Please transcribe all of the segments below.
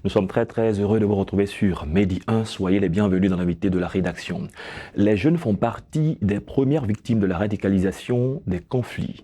Nous sommes très heureux de vous retrouver sur Medi 1. Soyez les bienvenus dans l'invité de la rédaction. Les jeunes font partie des premières victimes de la radicalisation des conflits.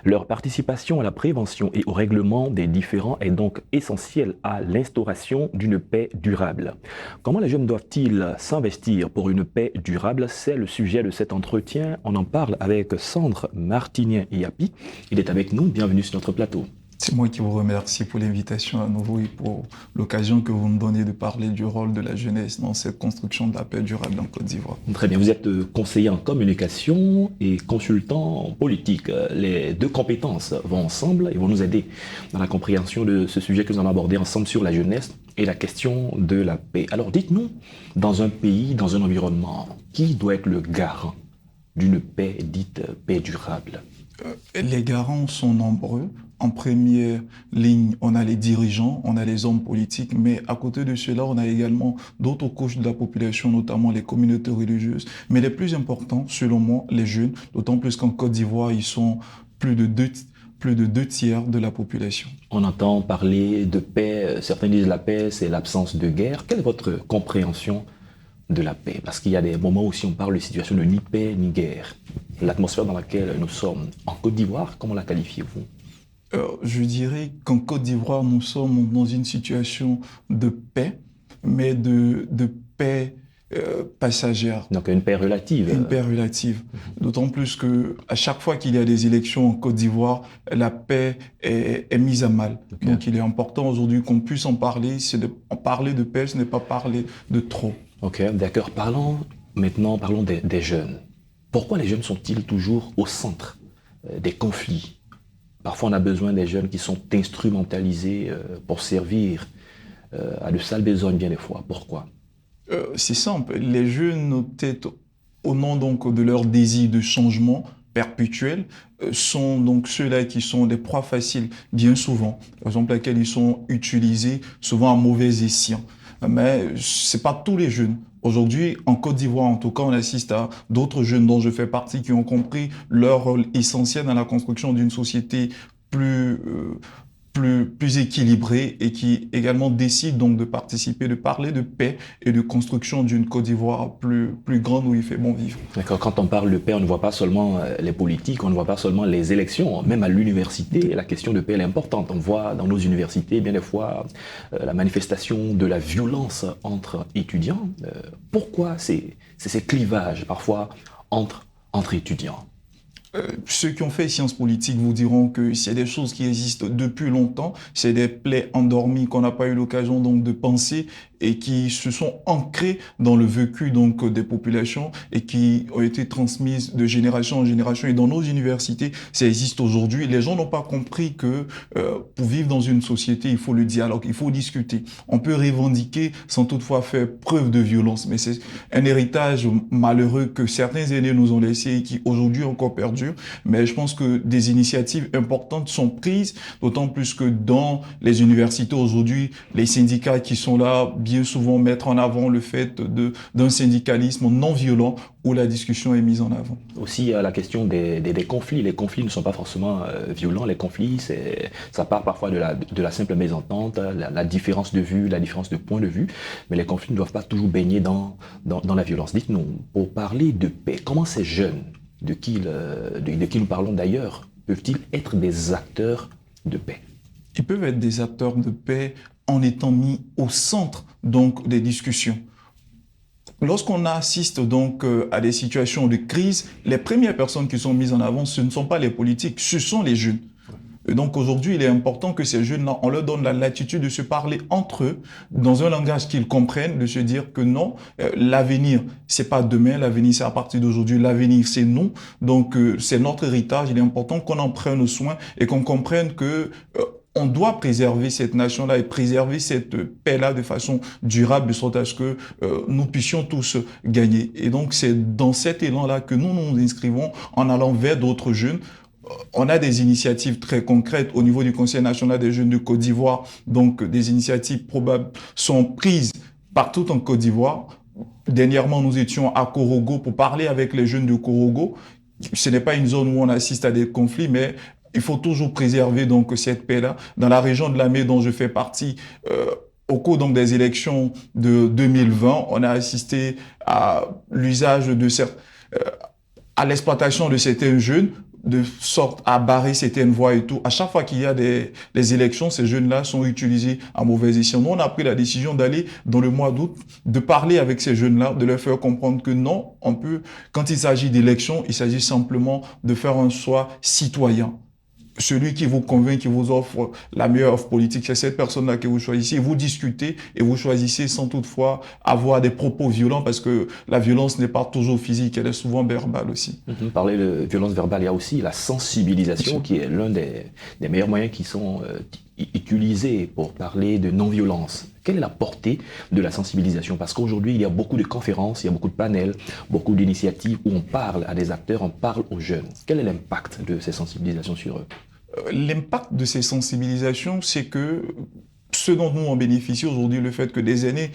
Leur participation à la prévention et au règlement des différends est donc essentielle à l'instauration d'une paix durable. Comment les jeunes doivent-ils s'investir pour une paix durable? C'est le sujet de cet entretien. On en parle avec Sandre Martinien-Yapi. Il est avec nous. Bienvenue sur notre plateau. C'est moi qui vous remercie pour l'invitation à nouveau et pour l'occasion que vous me donnez de parler du rôle de la jeunesse dans cette construction de la paix durable en Côte d'Ivoire. Très bien, vous êtes conseiller en communication et consultant en politique. Les deux compétences vont ensemble et vont nous aider dans la compréhension de ce sujet que nous allons aborder ensemble sur la jeunesse et la question de la paix. Alors dites-nous, dans un pays, dans un environnement, qui doit être le garant d'une paix dite paix durable? Les garants sont nombreux. En première ligne, on a les dirigeants, on a les hommes politiques, mais à côté de cela, on a également d'autres couches de la population, notamment les communautés religieuses. Mais les plus importants, selon moi, les jeunes, d'autant plus qu'en Côte d'Ivoire, ils sont plus de deux tiers de la population. On entend parler de paix, certains disent la paix, c'est l'absence de guerre. Quelle est votre compréhension de la paix? Parce qu'il y a des moments où si on parle de situation de ni paix ni guerre. L'atmosphère dans laquelle nous sommes en Côte d'Ivoire, comment la qualifiez-vous? Je dirais qu'en Côte d'Ivoire, nous sommes dans une situation de paix, mais de paix passagère. Donc une paix relative. Une paix relative. D'autant plus que à chaque fois qu'il y a des élections en Côte d'Ivoire, la paix est mise à mal. Okay. Donc il est important aujourd'hui qu'on puisse en parler. Parler de paix, ce n'est pas parler de trop. Ok, d'accord. Parlons des jeunes. Pourquoi les jeunes sont-ils toujours au centre des conflits? Parfois, on a besoin des jeunes qui sont instrumentalisés pour servir à de sales besognes bien des fois. Pourquoi? C'est simple. Les jeunes, peut-être au nom donc de leur désir de changement perpétuel, sont donc ceux-là qui sont des proies faciles bien souvent. Par exemple, lesquels ils sont utilisés souvent à mauvais escient. Mais c'est pas tous les jeunes. Aujourd'hui, en Côte d'Ivoire, en tout cas, on assiste à d'autres jeunes dont je fais partie qui ont compris leur rôle essentiel dans la construction d'une société plus équilibrée et qui également décident donc de participer, de parler de paix et de construction d'une Côte d'Ivoire plus grande où il fait bon vivre. D'accord. Quand on parle de paix, on ne voit pas seulement les politiques, on ne voit pas seulement les élections. Même à l'université, la question de paix elle est importante. On voit dans nos universités bien des fois la manifestation de la violence entre étudiants. Pourquoi ces clivages parfois entre étudiants? Ceux qui ont fait sciences politiques vous diront que c'est des choses qui existent depuis longtemps, c'est des plaies endormies qu'on n'a pas eu l'occasion donc de penser et qui se sont ancrées dans le vécu donc des populations et qui ont été transmises de génération en génération. Et dans nos universités, ça existe aujourd'hui. Les gens n'ont pas compris que pour vivre dans une société, il faut le dialogue, il faut discuter. On peut revendiquer sans toutefois faire preuve de violence, mais c'est un héritage malheureux que certains aînés nous ont laissé et qui aujourd'hui encore perdure. Mais je pense que des initiatives importantes sont prises, d'autant plus que dans les universités aujourd'hui, les syndicats qui sont là, bien souvent mettre en avant le fait d'un syndicalisme non violent où la discussion est mise en avant. Aussi, la question des conflits. Les conflits ne sont pas forcément violents. Les conflits, ça part parfois de la simple mésentente, la différence de vue, la différence de point de vue. Mais les conflits ne doivent pas toujours baigner dans la violence. Dites-nous, pour parler de paix, comment ces jeunes, de qui nous parlons d'ailleurs, peuvent-ils être des acteurs de paix? Ils peuvent être des acteurs de paix en étant mis au centre donc des discussions. Lorsqu'on assiste donc à des situations de crise, les premières personnes qui sont mises en avant, ce ne sont pas les politiques, ce sont les jeunes. Et donc aujourd'hui, il est important que ces jeunes-là, on leur donne la latitude de se parler entre eux dans un langage qu'ils comprennent, de se dire que non, l'avenir, c'est pas demain, l'avenir c'est à partir d'aujourd'hui, l'avenir c'est nous. Donc c'est notre héritage, il est important qu'on en prenne soin et qu'on comprenne que on doit préserver cette nation-là et préserver cette paix-là de façon durable, de sorte à ce que nous puissions tous gagner. Et donc, c'est dans cet élan-là que nous nous inscrivons en allant vers d'autres jeunes. On a des initiatives très concrètes au niveau du Conseil national des jeunes de Côte d'Ivoire. Donc, des initiatives probables sont prises partout en Côte d'Ivoire. Dernièrement, nous étions à Korogo pour parler avec les jeunes de Korogo. Ce n'est pas une zone où on assiste à des conflits, mais il faut toujours préserver donc cette paix-là. Dans la région de Lamé dont je fais partie, au cours donc des élections de 2020, on a assisté à l'usage de à l'exploitation de certains jeunes, de sorte à barrer certaines voies et tout. À chaque fois qu'il y a des élections, ces jeunes-là sont utilisés à mauvais escient. Nous, on a pris la décision d'aller dans le mois d'août, de parler avec ces jeunes-là, de leur faire comprendre que non, on peut, quand il s'agit d'élections, il s'agit simplement de faire un choix citoyen. Celui qui vous convainc, qui vous offre la meilleure offre politique, c'est cette personne-là que vous choisissez. Vous discutez et vous choisissez sans toutefois avoir des propos violents parce que la violence n'est pas toujours physique, elle est souvent verbale aussi. Parler de violence verbale, il y a aussi la sensibilisation qui est l'un des meilleurs moyens qui sont utilisés pour parler de non-violence. Quelle est la portée de la sensibilisation? Parce qu'aujourd'hui, il y a beaucoup de conférences, il y a beaucoup de panels, beaucoup d'initiatives où on parle à des acteurs, on parle aux jeunes. Quel est l'impact de ces sensibilisations sur eux? L'impact de ces sensibilisations, c'est que ce dont nous on bénéficie aujourd'hui, le fait que des aînés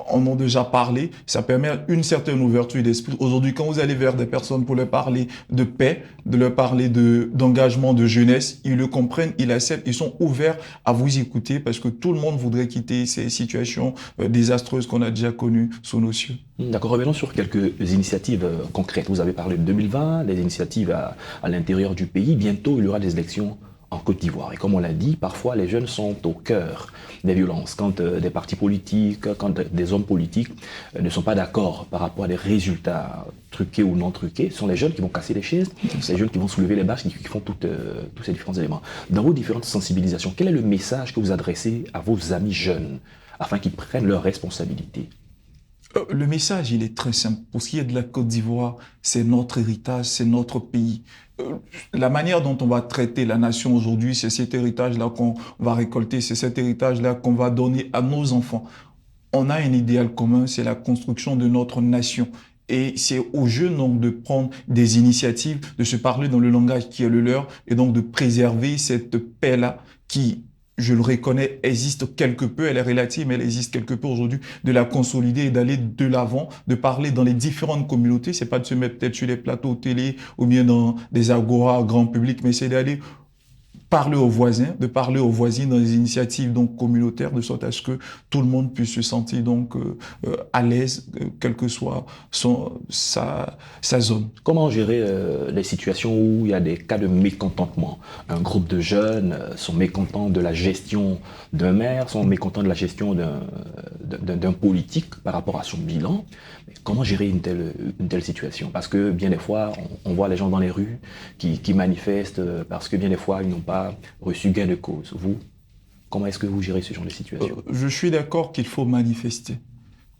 en ont déjà parlé, ça permet une certaine ouverture d'esprit. Aujourd'hui, quand vous allez vers des personnes pour leur parler de paix, de leur parler d'engagement, de jeunesse, ils le comprennent, ils l'acceptent, ils sont ouverts à vous écouter parce que tout le monde voudrait quitter ces situations désastreuses qu'on a déjà connues sous nos cieux. D'accord, revenons sur quelques initiatives concrètes. Vous avez parlé de 2020, des initiatives à l'intérieur du pays. Bientôt, il y aura des élections en Côte d'Ivoire. Et comme on l'a dit, parfois les jeunes sont au cœur des violences. Quand des partis politiques, quand des hommes politiques ne sont pas d'accord par rapport à des résultats truqués ou non truqués, ce sont les jeunes qui vont casser les chaises, c'est les jeunes qui vont soulever les bâches, qui font tous ces différents éléments. Dans vos différentes sensibilisations, quel est le message que vous adressez à vos amis jeunes afin qu'ils prennent leurs responsabilités? Le message, il est très simple. Pour ce qui est de la Côte d'Ivoire, c'est notre héritage, c'est notre pays. La manière dont on va traiter la nation aujourd'hui, c'est cet héritage-là qu'on va récolter, c'est cet héritage-là qu'on va donner à nos enfants. On a un idéal commun, c'est la construction de notre nation. Et c'est aux jeunes donc de prendre des initiatives, de se parler dans le langage qui est le leur et donc de préserver cette paix-là qui, je le reconnais, existe quelque peu, elle est relative, mais elle existe quelque peu aujourd'hui, de la consolider et d'aller de l'avant, de parler dans les différentes communautés. C'est pas de se mettre peut-être sur les plateaux télé ou bien dans des agoras grand public, mais c'est d'aller parler aux voisins, de parler aux voisines dans des initiatives donc communautaires, de sorte à ce que tout le monde puisse se sentir donc à l'aise, quelle que soit sa zone. Comment gérer les situations où il y a des cas de mécontentement? Un groupe de jeunes sont mécontents de la gestion d'un maire, sont mécontents de la gestion d'un politique par rapport à son bilan. Mais comment gérer une telle situation? Parce que bien des fois, on voit les gens dans les rues qui manifestent parce que bien des fois, ils n'ont pas reçu gain de cause. Vous, comment est-ce que vous gérez ce genre de situation? Je suis d'accord qu'il faut manifester.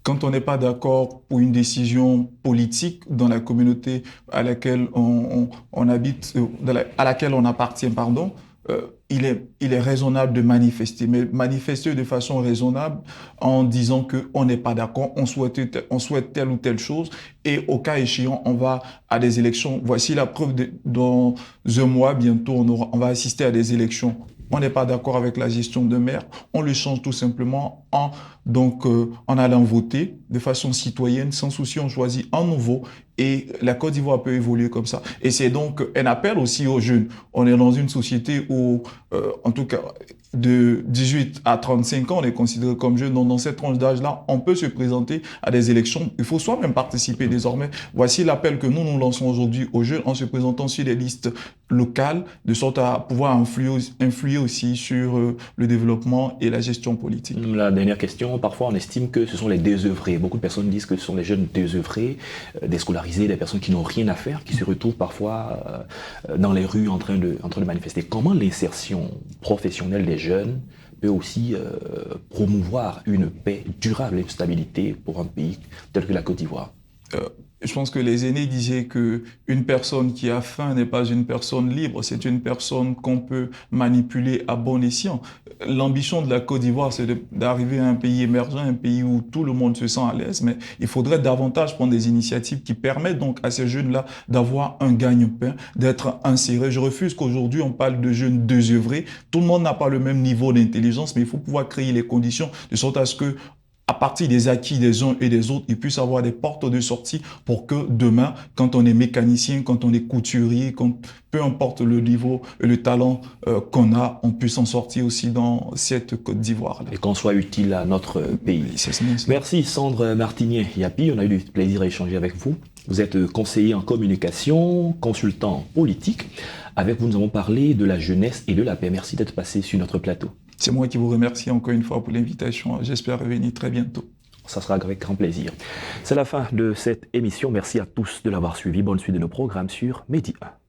Quand on n'est pas d'accord pour une décision politique dans la communauté à laquelle on habite, à laquelle on appartient, pardon, il est raisonnable de manifester, mais manifester de façon raisonnable en disant qu'on n'est pas d'accord, on souhaite telle ou telle chose, et au cas échéant, on va à des élections. Voici la preuve, dans un mois, bientôt, on va assister à des élections. On n'est pas d'accord avec la gestion de maire, on le change tout simplement en allant voter de façon citoyenne, sans souci, on choisit un nouveau et la Côte d'Ivoire peut évoluer comme ça. Et c'est donc un appel aussi aux jeunes. On est dans une société où, en tout cas, de 18 à 35 ans, on est considéré comme jeune. Donc, dans cette tranche d'âge-là, on peut se présenter à des élections. Il faut soi-même participer désormais. Voici l'appel que nous lançons aujourd'hui aux jeunes en se présentant sur des listes locales, de sorte à pouvoir influer aussi sur le développement et la gestion politique. La dernière question, parfois on estime que ce sont les désœuvrés. Beaucoup de personnes disent que ce sont les jeunes désœuvrés, déscolarisés, des personnes qui n'ont rien à faire, qui se retrouvent parfois dans les rues en train de manifester. Comment l'insertion professionnelle des jeunes peut aussi promouvoir une paix durable et une stabilité pour un pays tel que la Côte d'Ivoire? Je pense que les aînés disaient que une personne qui a faim n'est pas une personne libre, c'est une personne qu'on peut manipuler à bon escient. L'ambition de la Côte d'Ivoire, c'est d'arriver à un pays émergent, un pays où tout le monde se sent à l'aise, mais il faudrait davantage prendre des initiatives qui permettent donc à ces jeunes-là d'avoir un gagne-pain, d'être insérés. Je refuse qu'aujourd'hui on parle de jeunes désœuvrés. Tout le monde n'a pas le même niveau d'intelligence, mais il faut pouvoir créer les conditions de sorte à ce que à partir des acquis des uns et des autres, ils puissent avoir des portes de sortie pour que demain, quand on est mécanicien, quand on est couturier, peu importe le niveau et le talent qu'on a, on puisse en sortir aussi dans cette Côte d'Ivoire-là. Et qu'on soit utile à notre pays. Oui, c'est ça. Merci Sandre Martinier-Yapi, on a eu du plaisir à échanger avec vous. Vous êtes conseiller en communication, consultant politique. Avec vous, nous avons parlé de la jeunesse et de la paix. Merci d'être passé sur notre plateau. C'est moi qui vous remercie encore une fois pour l'invitation. J'espère revenir très bientôt. Ça sera avec grand plaisir. C'est la fin de cette émission. Merci à tous de l'avoir suivi. Bonne suite de nos programmes sur Medi 1.